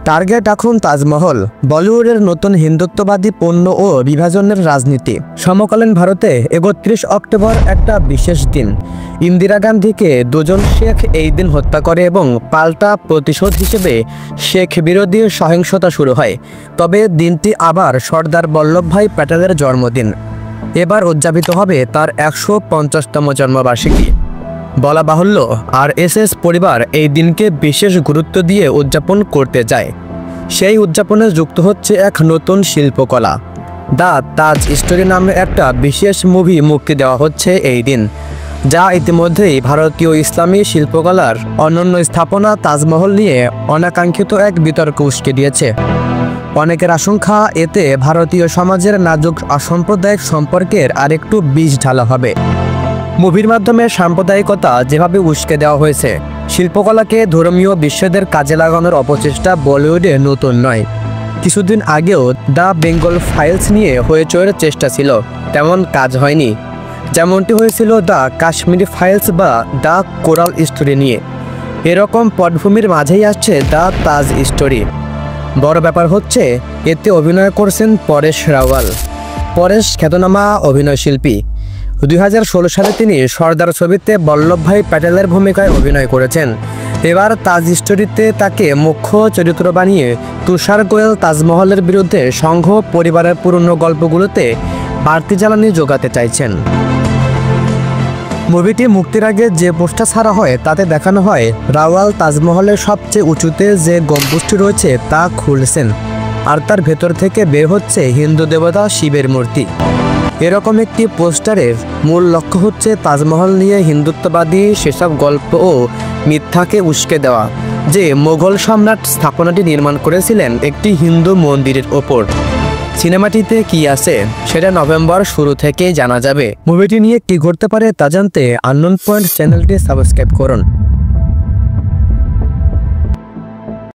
Target এখন তাজমহল, বলিউডের নতুন হিন্দুত্ববাদী পণ্য ও বিভাজনের রাজনীতি। সমকালীন ভারতে ৩১ অক্টোবর একটা বিশেষ দিন। ইন্দিরা গান্ধীকে দুজন শেখ এই দিন হত্যা করে এবং পাল্টা প্রতিশোধ হিসেবে শেখ বিরোধী সহিংসতা শুরু হয়। তবে দিনটি আবার সর্দার বল্লভভাই প্যাটেলের জন্মদিন। এবার উদযাপিত হবে তার ১৫০তম জন্মবার্ষিকী। বলা বাহুল্য, আরএসএস পরিবার এই দিনকে বিশেষ গুরুত্ব দিয়ে উদযাপন করতে চায়। সেই উদযাপনে যুক্ত হচ্ছে এক নতুন শিল্পকলা। দ্য তাজ স্টোরি নামে একটা বিশেষ মুভি মুক্তি দেওয়া হচ্ছে এই দিন, যা ইতিমধ্যেই ভারতীয় ইসলামী শিল্পকলার অনন্য স্থাপনা তাজমহল নিয়ে অনাকাঙ্ক্ষিত এক বিতর্ক উস্কে দিয়েছে। অনেকের আশঙ্কা, এতে ভারতীয় সমাজের নাজুক অসাম্প্রদায়িক সম্পর্কের আরেকটু বীজ ঢালা হবে। মুভির মাধ্যমে সাম্প্রদায়িকতা যেভাবে উস্কে দেওয়া হয়েছে, শিল্পকলাকে ধর্মীয় বিশ্বদের কাজে লাগানোর অপচেষ্টা বলিউডে নতুন নয়। কিছুদিন আগেও দ্য বেঙ্গল ফাইলস নিয়ে হইচইয়ের চেষ্টা ছিল, তেমন কাজ হয়নি। যেমনটি হয়েছিল দ্য কাশ্মীরি ফাইলস বা দ্য কোরাল স্টোরি নিয়ে। এরকম পটভূমির মাঝেই আসছে দ্য তাজ স্টোরি। বড় ব্যাপার হচ্ছে, এতে অভিনয় করছেন পরেশ রাওয়াল। পরেশ খ্যাতনামা অভিনয়শিল্পী। ২০১৬ সালে তিনি সর্দার ছবিতে বল্লভভাই প্যাটেলের ভূমিকায় অভিনয় করেছেন। এবার তাজ স্টোরিতে তাকে মুখ্য চরিত্র বানিয়ে তুষার গোয়েল তাজমহলের বিরুদ্ধে সংঘ পরিবারের পুরনো গল্পগুলোতে বাড়তি জ্বালানি যোগাতে চাইছেন। মুভিটি মুক্তির আগে যে পোস্টার ছাড়া হয়, তাতে দেখানো হয় রাওয়াল তাজমহলের সবচেয়ে উঁচুতে যে গম্বুজটি রয়েছে তা খুলছেন, আর তার ভেতর থেকে বের হচ্ছে হিন্দু দেবতা শিবের মূর্তি। এরকম একটি পোস্টারের মূল লক্ষ্য হচ্ছে তাজমহল নিয়ে হিন্দুত্ববাদী সেসব গল্প ও মিথ্যাকে উস্কে দেওয়া, যে মোগল সম্রাট স্থাপনাটি নির্মাণ করেছিলেন একটি হিন্দু মন্দিরের ওপর। সিনেমাটিতে কি আছে সেটা নভেম্বর শুরু থেকেই জানা যাবে। মুভিটি নিয়ে কি ঘটতে পারে তা জানতে আননোন পয়েন্ট চ্যানেলটি সাবস্ক্রাইব করুন।